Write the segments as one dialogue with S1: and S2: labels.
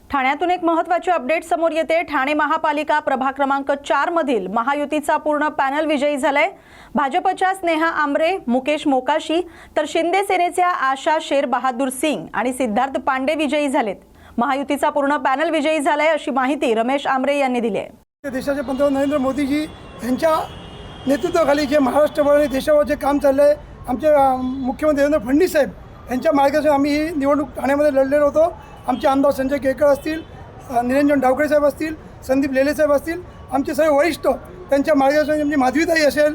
S1: ठाण्यातून एक महत्त्वाची अपडेट समोर येते। ठाणे महापालिका प्रभाग क्रमांक 4 मधील महायुतीचा पूर्ण पॅनल विजयी झालाय। भाजपच्या स्नेहा आमरे, मुकेश मोकाशी तर शिंदे सेनेच्या आशा शेर बहादूर सिंग आणि सिद्धार्थ पांडे विजयी झालेत। महायुतीचा पूर्ण पॅनल विजयी झालाय अशी माहिती रमेश आमरे यांनी दिली आहे।
S2: देशाचे पंतप्रधान नरेंद्र मोदीजी यांच्या नेतृत्वाखाली जे महाराष्ट्रभर आणि देशावर जे काम चाललंय, आमचे मुख्यमंत्री देवेंद्र फडणवीस साहेब यांच्या मार्गदर्शनात आम्ही ही निवडणूक ठाण्यामध्ये लढलेलो होतो। आमचे आमदार संजय केळकर असतील, निरंजन डावखरे साहेब असतील, संदीप लेले साहेब असतील, आमचे सर्व वरिष्ठ त्यांच्या मार्गदर्शनात, आमची माधवीताई असेल,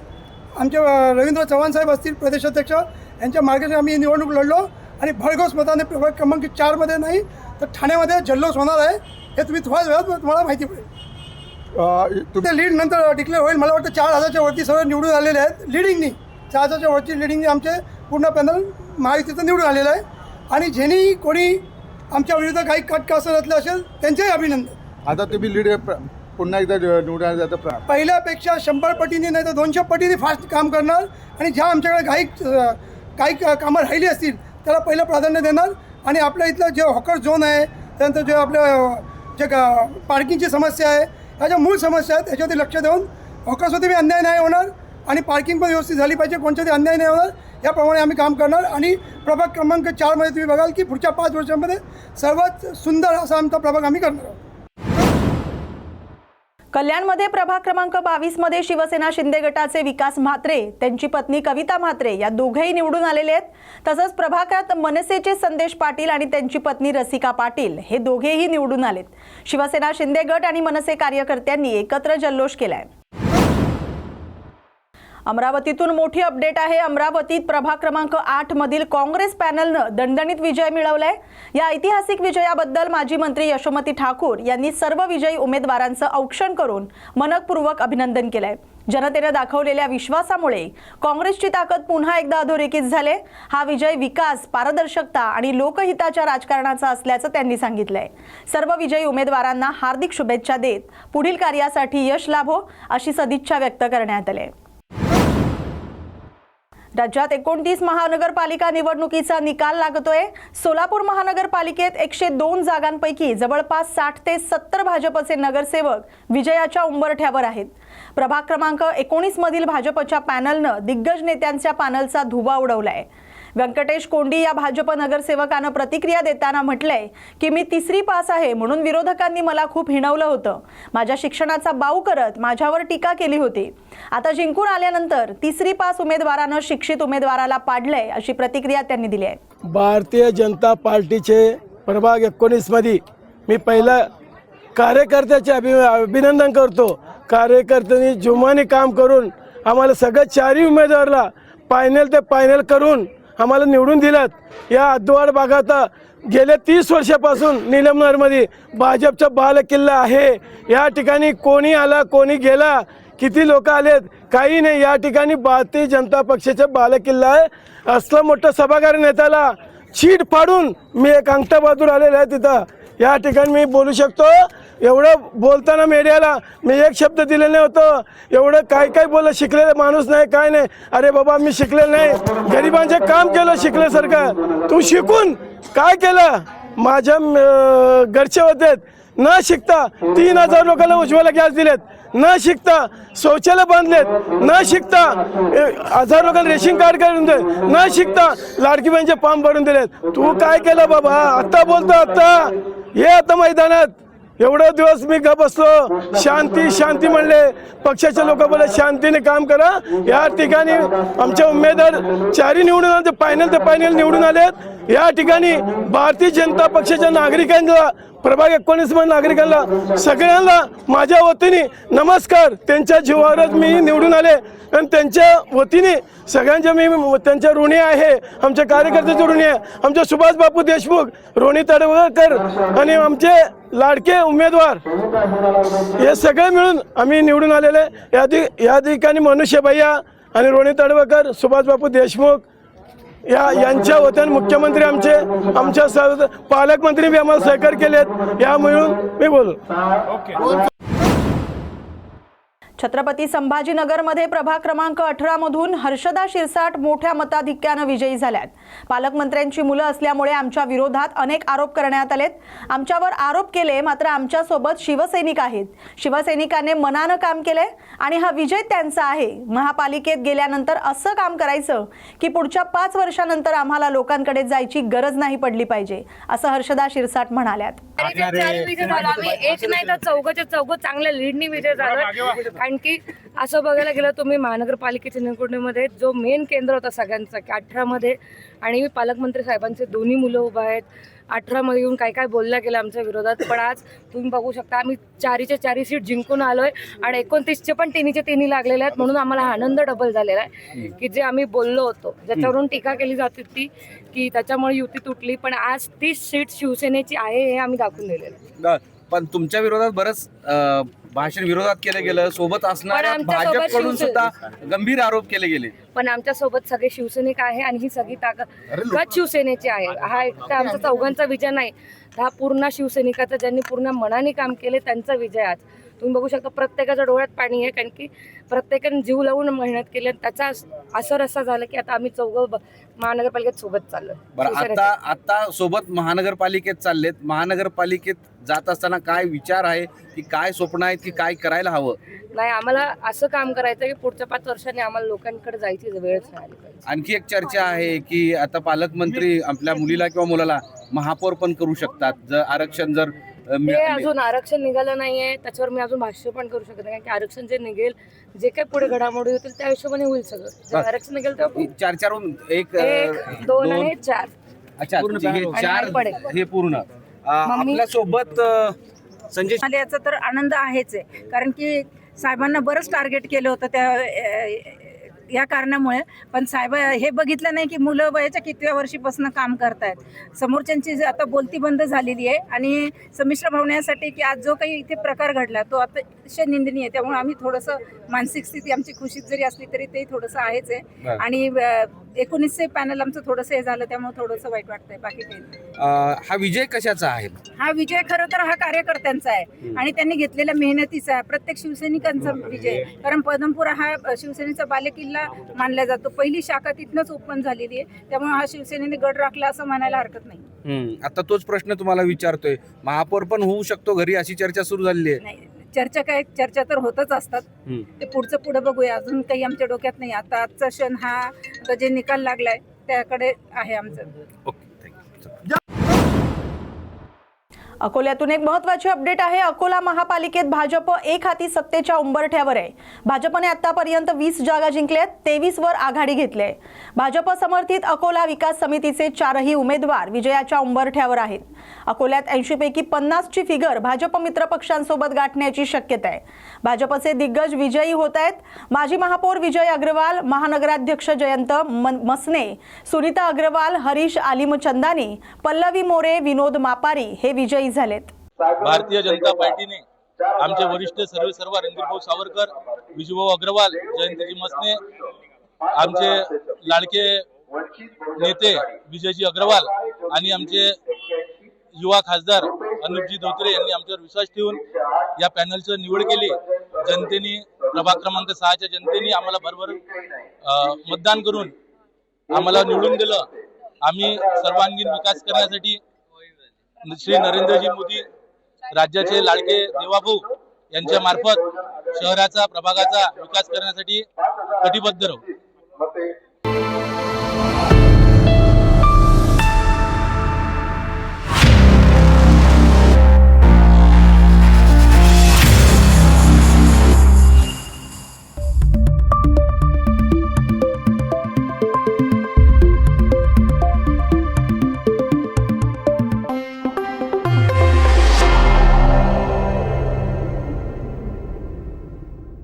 S2: आमचे रवींद्र चव्हाण साहेब असतील प्रदेशाध्यक्ष, यांच्या मार्गदर्शनात आम्ही ही निवडणूक लढलो आणि भरघोस मताने प्रभाग क्रमांक 4 मध्ये नाही तर ठाण्यामध्ये जल्लोष होणार आहे। हे तुम्ही थोड्याच वेळात तुम्हाला माहिती पडेल। ते लीड नंतर डिक्लेअर होईल। मला वाटतं 4000च्या वरती सर्व निवडून आलेले आहेत लीडिंगनी। 4000च्या वरची लीडिंगनी आमचे पूर्ण पॅनल महायुतीचं निवडून आलेलं आहे आणि ज्यांनी कोणी आमच्या विरुद्ध काही कटकास घातलं असेल त्यांचेही अभिनंदन।
S3: आता तुम्ही लीड पुन्हा एकदा निवडून जातं
S2: पहिल्यापेक्षा 100 पटीने नाही तर 200 पटीने फास्ट काम करणार आणि ज्या आमच्याकडे काही कामं राहिली असतील त्याला पहिलं प्राधान्य देणार आणि आपल्या इथलं जे हॉकर झोन आहे, त्यानंतर जे आपलं जे पार्किंगची समस्या आहे, ह्या ज्या मूळ समस्या आहेत त्याच्यावरती लक्ष देऊन हॉकर्सवरती अन्याय नाही होणार आणि पार्किंग पण व्यवस्थित झाली पाहिजे, कोणत्याही अन्याय नाही होणार, याप्रमाणे आम्ही काम करणार। आणि प्रभाग क्रमांक 4 मध्ये तुम्ही बघाल की पुढच्या 5 वर्षांमध्ये सर्वात सुंदर असा आमचा प्रभाग आम्ही करणार आहोत।
S1: कल्याणमध्ये प्रभाग क्रमांक 22 मध्ये शिवसेना शिंदे गटाचे विकास म्हात्रे, त्यांची पत्नी कविता म्हात्रे या दोघेही निवडून आलेले आहेत। तसंच प्रभागात मनसेचे संदेश पाटील आणि त्यांची पत्नी रसिका पाटील हे दोघेही निवडून आलेत। शिवसेना शिंदे गट आणि मनसे कार्यकर्त्यांनी एकत्र जल्लोष केलाय। अमरावतीतून मोठी अपडेट आहे। अमरावतीत प्रभाग क्रमांक 8 मधील काँग्रेस पॅनलनं दणदणीत विजय मिळवलाय। या ऐतिहासिक विजयाबद्दल माजी मंत्री यशोमती ठाकूर यांनी सर्व विजयी उमेदवारांचं औक्षण करून मनपूर्वक अभिनंदन केलंय। जनतेने दाखवलेल्या विश्वासामुळे काँग्रेसची ताकद पुन्हा एकदा अधोरेखित झाले। हा विजय विकास, पारदर्शकता आणि लोकहिताच्या राजकारणाचा असल्याचं त्यांनी सांगितलंय। सर्व विजयी उमेदवारांना हार्दिक शुभेच्छा देत पुढील कार्यासाठी यश लाभो अशी सदिच्छा व्यक्त करण्यात आली। राज्यात 29 महानगरपालिका निवडणुकीचा निकाल लागतोय। सोलापूर महानगरपालिकेत 102 जागांपैकी जवळपास 60 ते 70 भाजपचे नगरसेवक विजयाच्या उंबरठ्यावर आहेत। प्रभाग क्रमांक 19 मधील भाजपच्या पॅनलनं दिग्गज नेत्यांच्या पॅनलचा धुव्वा उडवलाय। व्यंकटेश कोंडी या भाजप नगरसेवकानं प्रतिक्रिया देताना म्हटलंय की मी 3री पास आहे म्हणून विरोधकांनी मला खूप हिणवलं होतं, माझ्या शिक्षणाचा बाऊ करत माझ्यावर टीका केली होती। आता जिंकून आल्यानंतर 3री पास उमेदवारानं शिक्षित उमेदवाराला पाडलंय अशी प्रतिक्रिया त्यांनी दिली आहे।
S4: भारतीय जनता पार्टीचे प्रभाग 19 मध्ये मी पहिला कार्यकर्त्याचे अभिनंदन करतो। कार्यकर्त्यांनी जुमानी काम करून आम्हाला सगळ्या 4ही उमेदवाराला फायनल ते फायनल करून आम्हाला निवडून दिलात। या अद्वाड भागात गेल्या 30 वर्षापासून निलमनरमध्ये भाजपचा बालेकिल्ला आहे। या ठिकाणी कोणी आला कोणी गेला, किती लोक आलेत काही नाही, या ठिकाणी भारतीय जनता पक्षाचा बालेकिल्ला आहे। असलं मोठं सभागार नेत्याला चीट फाडून मी एक अंगठा बहादूर आलेला आहे तिथं। या ठिकाणी मी बोलू शकतो। एवढं बोलताना मीडियाला मी एक शब्द दिलेलं नव्हतं। एवढं काय बोललं, शिकलेला माणूस नाही काय नाही। अरे बाबा मी शिकलेलं नाही, गरिबांचे काम केलं शिकल्यासारखं। तू शिकून काय केलं? माझ्या घरचे होते न शिकता 3000 लोकांना उज्ज्वला गॅस दिलेत, न शिकता शौचालय बांधलेत, न शिकता 1000 लोकांना रेशन कार्ड काढून दिले, न शिकता लाडकी बहिणीचे फॉर्म भरून दिलेत। तू काय केलं बाबा? आता बोलतो, आता हे आता मैदानात एवढे दिवस मी गप बसलो, शांती शांती म्हणले, पक्षाचे लोक बोले शांतीने काम करा। या ठिकाणी आमचे उमेदवार 4ही निवडून आले, फायनल ते फायनल निवडून आलेत। या ठिकाणी भारतीय जनता पक्षाच्या नागरिकांना, प्रभाग 19 मध्ये नागरिकांना सगळ्यांना माझ्या वतीने नमस्कार। त्यांच्या जीवावरच मी निवडून आले आणि त्यांच्या वतीने सगळ्यांच्या मी त्यांच्या ऋणी आहे। आमच्या कार्यकर्त्याचे ऋणी आहे, आमचे सुभाष बापू देशमुख, रोहिणी तडवळकर आणि आमचे लाडके उमेदवार हे सगळे मिळून आम्ही निवडून आलेले। या ठिकाणी मनुष्य भैया आणि रोहिणी तडवळकर, सुभाष बापू देशमुख यांच्या वतीने मुख्यमंत्री आमच्या पालकमंत्री बी आम्हाला सहकार्य केलेत। या मिळून मी बोलू।
S1: छत्रपती संभाजीनगरमध्ये प्रभाग क्रमांक 18 मधून हर्षदा शिरसाट मोठ्या मताधिक्यानं विजयी झाल्यात. पालकमंत्र्यांची मुलं असल्यामुळे आमच्या विरोधात अनेक आरोप करण्यात आलेत. आमच्यावर आरोप केले, मात्र आमच्यासोबत शिवसैनिक आहेत. शिवसैनिकांनी मनानं काम केलंय आणि हा विजय त्यांचा आहे. महापालिकेत गेल्यानंतर असं काम करायचं की पुढच्या 5 वर्षानंतर आम्हाला लोकांकडे जायची गरज नाही पडली पाहिजे, असं हर्षदा शिरसाट म्हणाल्यात.
S5: विजय झाला. आम्ही एक नाही तर चौघच्या चौघ चांगल्या लीडनी विजय झाला. कारण की असं बघायला गेलं तुम्ही महानगरपालिकेच्या निवडणुकीमध्ये जो मेन केंद्र होता सगळ्यांचा की 18 मध्ये आणि पालकमंत्री साहेबांचे दोन्ही मुलं उभा आहेत. 18 मध्ये येऊन काय काय बोलल्या गेलं आमच्या विरोधात, पण आज तुम्ही बघू शकता आम्ही 4च्या 4 सीट जिंकून आलोय आणि 29चे पण 3च्या 3 लागलेले आहेत. म्हणून आम्हाला आनंद डबल झालेला आहे की जे आम्ही बोललो होतो, ज्याच्यावरून टीका केली जात होती की त्याच्यामुळे युती तुटली, पण आज 30 सीट शिवसेनेची आहे हे आम्ही दाखवून दिलेलं आहे.
S6: पण तुमच्या विरोधात बरंच भाषण विरोधात केलं गेलं, सोबत असणाऱ्या
S5: पण आमच्यासोबत
S6: भाजपकडून सुद्धा गंभीर आरोप केले गेले.
S5: पण आमच्या सोबत सगळे शिवसैनिक आहे आणि ही सगळी ताकद शिवसेनेची आहे. हा एक आमचा चौघांचा विजय नाही, हा पूर्ण शिवसैनिकाचा ज्यांनी पूर्ण मनाने काम केले त्यांचा विजय. आज तुम्ही बघू शकता प्रत्येकाच्या डोळ्यात पाणी आहे, कारण की प्रत्येकाने जीव लावून मेहनत केली आणि त्याचा असर असा झाला की आता आम्ही चौघं महानगरपालिकेत सोबत चाललोय.
S6: बरं, आता सोबत महानगरपालिकेत चाललेत. महानगरपालिकेत जात असताना काय विचार आहे की काय स्वप्न आहेत की काय करायला हवं?
S5: नाही, आम्हाला असं काम करायचं की पुढच्या 5 वर्षांनी आम्हाला लोकांकडे जायची वेळच नाही आली पाहिजे.
S6: आणखी एक चर्चा आहे की आता पालकमंत्री आपल्या मुलीला किंवा मुलाला महापौर पण करू शकतात जर आरक्षण जर
S5: ते अजून आरक्षण निघालं नाहीये, त्याच्यावर मी अजून भाष्य पण करू शकत नाही. कारण की आरक्षण जे निघेल, जे काही पुढे घडामोडी होतील त्या हिशोबाने होईल सगळं. जेव्हा आरक्षण निघेल तेव्हा
S6: 4
S5: 1 2 आणि 4.
S6: अच्छा, हे 4 हे पूर्ण आपल्या सोबत संजय
S7: मला याचा तर आनंद आहेच आहे, कारण की साहेबांना बरंच टार्गेट केलं होतं त्या या कारणामुळे. पण साहेब हे बघितलं नाही की मुलं वयाच्या कितव्या वर्षीपासून काम करतायत. समोरच्यांची आता बोलती बंद झालेली आहे आणि संमिश्र भावनेसाठी की आज जो काही इथे प्रकार घडला तो अतिशय निंदनीय आहे. त्यामुळे आम्ही थोडंसं मानसिक स्थिती आमची खुशीत जरी असली तरी ते थोडंसं आहेच आहे. आणि 19चे पॅनल आमचं थोडंसं हे झालं त्यामुळे थोडंसं वाईट वाटतंय, बाकी काही नाही.
S6: हा विजय कशाचा आहे?
S7: हा विजय खरं तर हा कार्यकर्त्यांचा आहे आणि त्यांनी घेतलेल्या मेहनतीचा आहे, प्रत्येक शिवसैनिकांचा विजय. कारण पदमपुरा हा शिवसेनेचा बालेकिल्ला मानला जातो. पहिली शाखा तिथनंच ओपन झालेली आहे, त्यामुळे हा शिवसेनेने गड राखला असं म्हणायला हरकत नाही.
S6: आता तोच प्रश्न तुम्हाला विचारतोय, महापौर पण होऊ शकतो घरी, अशी चर्चा सुरू झालेली आहे.
S7: नाही, चर्चा तर होतच असतात. ते पुढे बघूया, अजून काही आमच्या डोक्यात नाही. आता आजचा क्षण हा आता जे निकाल लागलाय त्याकडे आहे आमचं.
S6: Okay, thank you.
S1: अकोल्यातून एक महत्त्वाची अपडेट आहे. अकोला महापालिकेत भाजप एक हाती सत्तेच्या उंबरठ्यावर आहे. भाजपने आतापर्यंत 20 जागा जिंकल्यात, 23 वर आघाडी घेतली आहे. भाजप समर्थित अकोला विकास समितीचे 4ही उमेदवार विजयाच्या उंबरठ्यावर आहेत. अकोल्यात 80 पैकी 50 ची फिगर भाजप मित्र पक्षांसोबत गाठण्याची शक्यता आहे. भाजपचे दिग्गज विजयी होत आहेत. माजी महापौर विजय अग्रवाल, महानगराध्यक्ष जयंत मसने, सुनीता अग्रवाल, हरीश आलिमचंदानी, पल्लवी मोरे, विनोद मापारी हे विजयी झालेत.
S8: भारतीय जनता पार्टीने आमचे वरिष्ठ सर्व रणधीरभाऊ सावरकर, विजूभाऊ अग्रवाल, जयंतजी मसने, आमचे लाडके नेते विजयजी अग्रवाल आणि आमचे युवा खासदार अनुपजी धोत्रे यांनी आमच्यावर विश्वास ठेवून या पॅनलची निवड केली. जनतेने प्रभाग क्रमांक 6च्या जनतेने आम्हाला भरभरून मतदान करून आम्हाला निवडून दिलं. आम्ही सर्वांगीण विकास करण्यासाठी श्री नरेंद्रजी मोदी राज्याचे लाडके देवाभाऊ यांच्या मार्फत शहराचा प्रभागाचा विकास करण्यासाठी कटिबद्ध राहू.